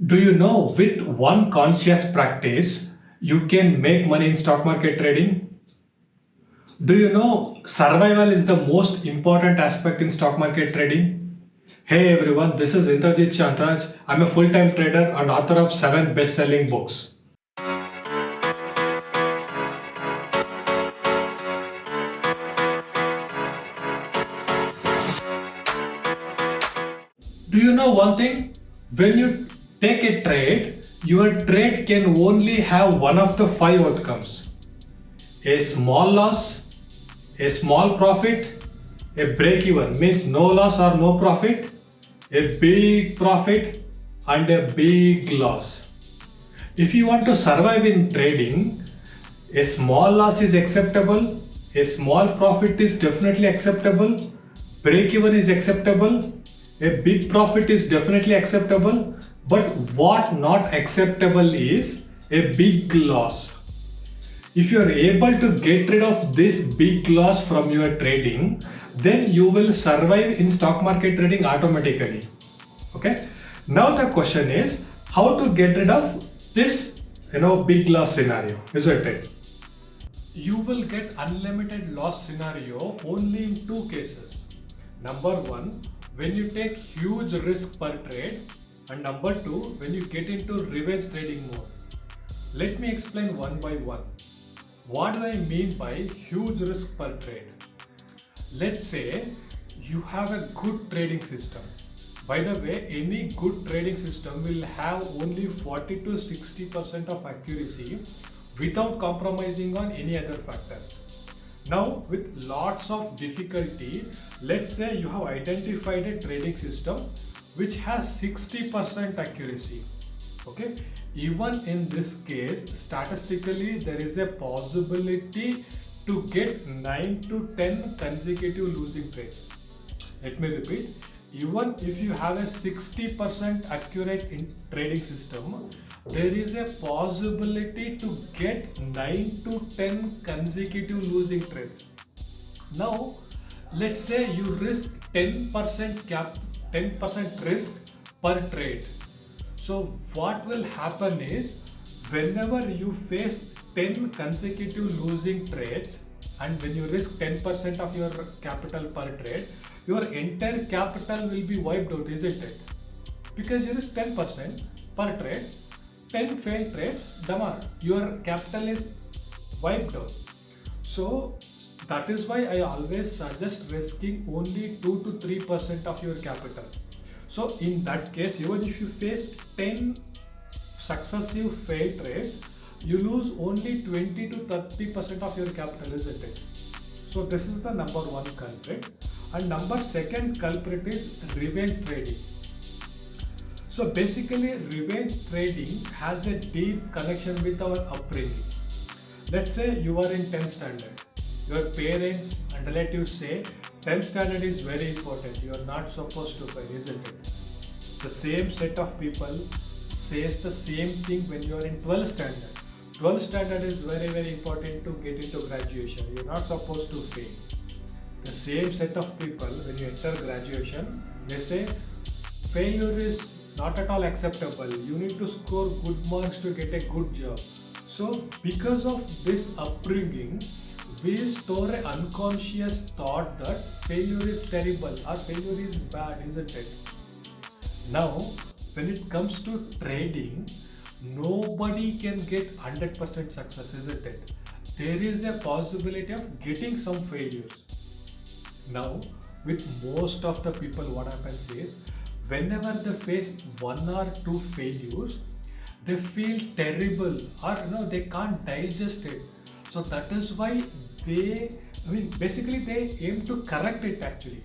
Do you know with one conscious practice you can make money in stock market trading? Do you know survival is the most important aspect in stock market trading? Hey everyone, this is Indrajit Chandraj. I'm a full-time trader and author of 7 best-selling books. Do you know one thing? When you take a trade, your trade can only have one of the 5 outcomes. A small loss, a small profit, a break even means no loss or no profit, a big profit, and a big loss. If you want to survive in trading, a small loss is acceptable, a small profit is definitely acceptable, break even is acceptable, a big profit is definitely acceptable, but what not acceptable is a big loss. If you are able to get rid of this big loss from your trading, then you will survive in stock market trading automatically. Okay. Now the question is how to get rid of this big loss scenario, isn't it? You will get unlimited loss scenario only in two cases. Number one, when you take huge risk per trade, and number two, when you get into revenge trading mode. Let me explain one by one. What do I mean by huge risk per trade? Let's say you have a good trading system. By the way, any good trading system will have only 40 to 60% of accuracy without compromising on any other factors. Now, with lots of difficulty, let's say you have identified a trading system which has 60% accuracy. Okay, even in this case, statistically, there is a possibility to get 9 to 10 consecutive losing trades. Let me repeat, even if you have a 60% accurate trading system, there is a possibility to get 9 to 10 consecutive losing trades. Now, let's say you risk 10% risk per trade. So what will happen is whenever you face 10 consecutive losing trades and when you risk 10% of your capital per trade, your entire capital will be wiped out, isn't it? Because you risk 10% per trade, 10 failed trades, damar, your capital is wiped out. So that is why I always suggest risking only 2 to 3% of your capital. So in that case, even if you face 10 successive failed trades, you lose only 20 to 30% of your capital, isn't it? So this is the number one culprit. And number second culprit is revenge trading. So basically, revenge trading has a deep connection with our upbringing. Let's say you are in 10th standard. Your parents and relatives say 10th standard is very important. You are not supposed to fail, isn't it? The same set of people says the same thing when you are in 12th standard. 12th standard is very, very important to get into graduation. You are not supposed to fail. The same set of people, when you enter graduation, they say failure is not at all acceptable. You need to score good marks to get a good job. So, because of this upbringing, we store an unconscious thought that failure is terrible or failure is bad, isn't it? Now, when it comes to trading, nobody can get 100% success, isn't it? There is a possibility of getting some failures. Now, with most of the people, what happens is whenever they face one or two failures, they feel terrible or they can't digest it. So that is why basically they aim to correct it actually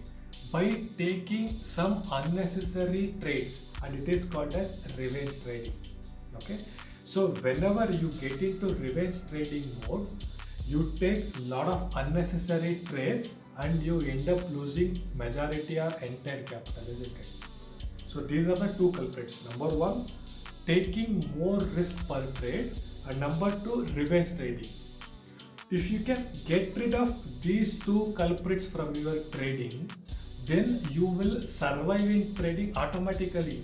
by taking some unnecessary trades, and it is called as revenge trading. Okay, so whenever you get into revenge trading mode, you take a lot of unnecessary trades and you end up losing majority or entire capital, isn't it? So these are the two culprits. Number one, taking more risk per trade, and number two, revenge trading. If you can get rid of these two culprits from your trading, then you will survive in trading automatically.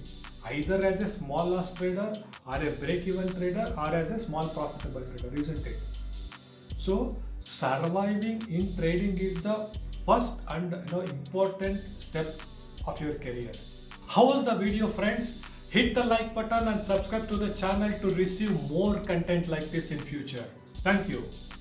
either as a small loss trader or a break-even trader or as a small profitable trader, isn't it? So surviving in trading is the first and important step of your career. How was the video, friends? Hit the like button and subscribe to the channel to receive more content like this in future. Thank you.